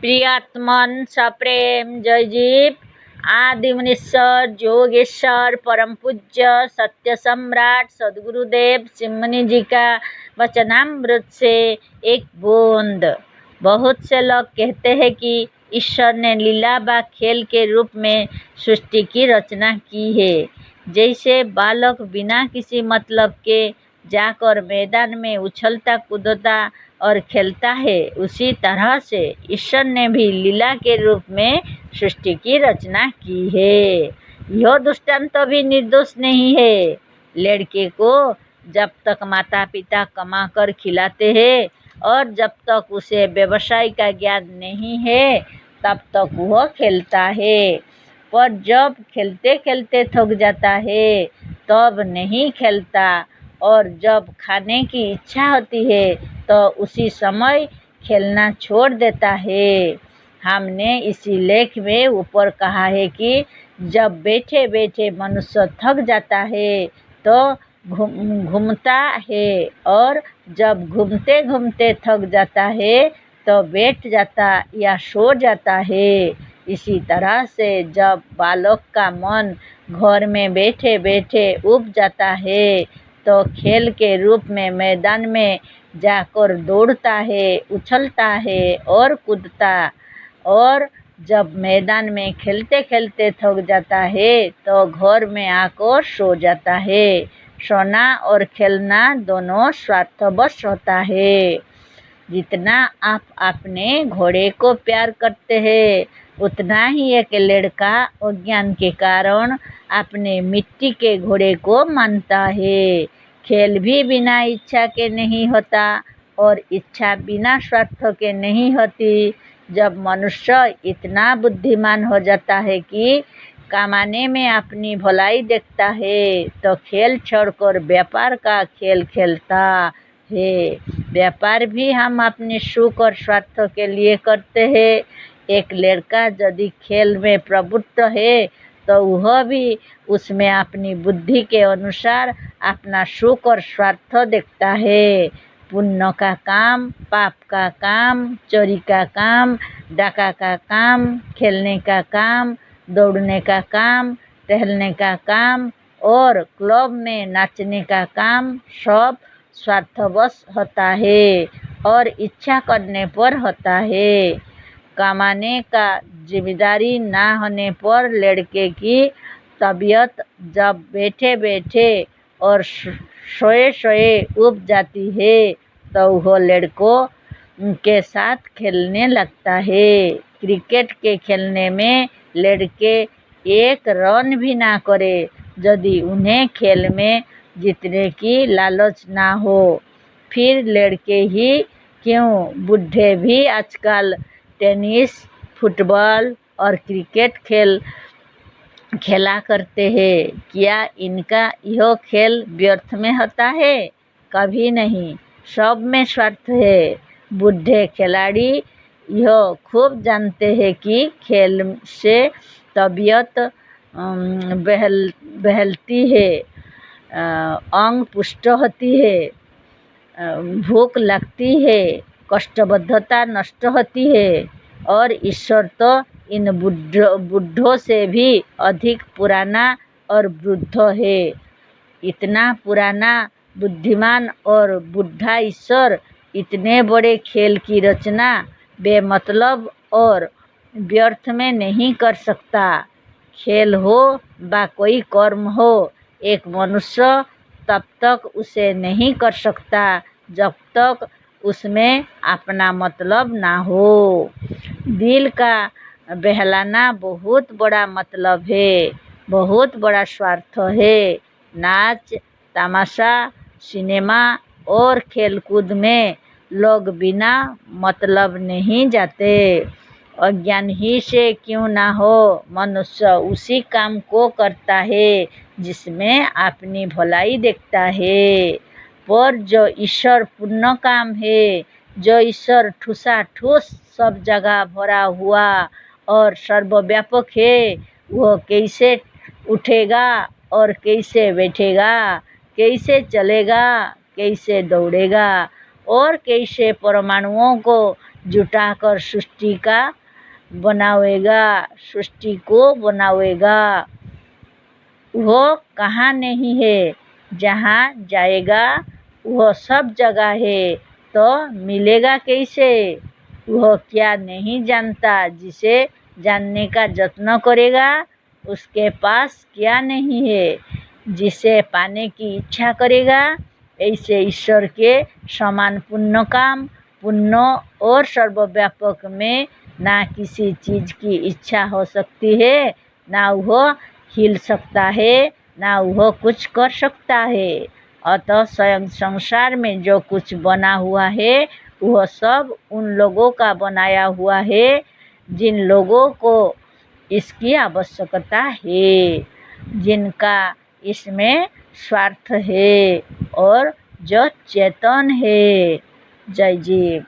प्रियात्मन सप्रेम जयजीव आदि मुनीश्वर जोगेश्वर परम पूज्य सत्य सम्राट सदगुरुदेव सिमनी जी का वचनामृत से एक बूंद। बहुत से लोग कहते हैं कि ईश्वर ने लीला व खेल के रूप में सृष्टि की रचना की है। जैसे बालक बिना किसी मतलब के जाकर मैदान में उछलता कूदता और खेलता है, उसी तरह से ईश्वर ने भी लीला के रूप में सृष्टि की रचना की है। यह दृष्टांत भी निर्दोष नहीं है। लड़के को जब तक माता पिता कमा कर खिलाते हैं और जब तक उसे व्यवसाय का ज्ञान नहीं है तब तक वह खेलता है, पर जब खेलते खेलते थक जाता है तब नहीं खेलता, और जब खाने की इच्छा होती है तो उसी समय खेलना छोड़ देता है। हमने इसी लेख में ऊपर कहा है कि जब बैठे बैठे मनुष्य थक जाता है तो घूमता है, और जब घूमते घूमते थक जाता है तो बैठ जाता या सो जाता है। इसी तरह से जब बालक का मन घर में बैठे बैठे उब जाता है तो खेल के रूप में मैदान में जाकर दौड़ता है, उछलता है और कूदता, और जब मैदान में खेलते खेलते थक जाता है तो घर में आकर सो जाता है। सोना और खेलना दोनों स्वार्थवश होता है। जितना आप अपने घोड़े को प्यार करते हैं उतना ही एक लड़का अज्ञान के कारण अपने मिट्टी के घोड़े को मानता है। खेल भी बिना इच्छा के नहीं होता और इच्छा बिना स्वार्थ के नहीं होती। जब मनुष्य इतना बुद्धिमान हो जाता है कि कमाने में अपनी भलाई देखता है तो खेल छोड़कर व्यापार का खेल खेलता है। व्यापार भी हम अपने सुख और स्वार्थ के लिए करते हैं। एक लड़का यदि खेल में प्रवृत्त है तो वह भी उसमें अपनी बुद्धि के अनुसार अपना सुख और स्वार्थ देखता है। पुण्य का काम, पाप का काम, चोरी का काम, डाका का काम, खेलने का काम, दौड़ने का काम, टहलने का काम और क्लब में नाचने का काम सब स्वार्थवश होता है और इच्छा करने पर होता है। कमाने का जिम्मेदारी ना होने पर लड़के की तबीयत जब बैठे बैठे और सोए सोए उब जाती है तो वह लड़कों के साथ खेलने लगता है। क्रिकेट के खेलने में लड़के एक रन भी ना करे यदि उन्हें खेल में जीतने की लालच ना हो। फिर लड़के ही क्यों, बूढ़े भी आजकल टेनिस, फुटबॉल और क्रिकेट खेला करते हैं। क्या इनका यह खेल व्यर्थ में होता है? कभी नहीं। सब में स्वार्थ है। बूढ़े खिलाड़ी यह खूब जानते हैं कि खेल से तबीयत बहलती है, अंग पुष्ट होती है, भूख लगती है, कष्टबद्धता नष्ट होती है, और ईश्वर तो इन बुढ़ों से भी अधिक पुराना और वृद्ध है। इतना पुराना, बुद्धिमान और बुढ़ा ईश्वर इतने बड़े खेल की रचना बेमतलब और व्यर्थ में नहीं कर सकता। खेल हो व कोई कर्म हो, एक मनुष्य तब तक उसे नहीं कर सकता जब तक उसमें अपना मतलब ना हो। दिल का बहलाना बहुत बड़ा मतलब है, बहुत बड़ा स्वार्थ है। नाच तमाशा, सिनेमा और खेलकूद में लोग बिना मतलब नहीं जाते। अज्ञान ही से क्यों ना हो, मनुष्य उसी काम को करता है जिसमें अपनी भलाई देखता है। पर जो ईश्वर पूर्ण काम है, जो ईश्वर ठूसा ठूस सब जगह भरा हुआ और सर्वव्यापक है, वह कैसे उठेगा और कैसे बैठेगा, कैसे चलेगा, कैसे दौड़ेगा और कैसे परमाणुओं को जुटाकर सृष्टि का बनावेगा, सृष्टि को बनावेगा। वह कहाँ नहीं है, जहाँ जाएगा वह सब जगह है, तो मिलेगा कैसे? वह क्या नहीं जानता, जिसे जानने का यत्न करेगा उसके पास क्या नहीं है। जिसे पाने की इच्छा करेगा, ऐसे ईश्वर के समान पुण्य काम, पुण्य और सर्वव्यापक में ना किसी चीज़ की इच्छा हो सकती है, ना वह हिल सकता है, ना वह कुछ कर सकता है। अतः स्वयं संसार में जो कुछ बना हुआ है वह सब उन लोगों का बनाया हुआ है जिन लोगों को इसकी आवश्यकता है, जिनका इसमें स्वार्थ है और जो चेतन है। जय जी।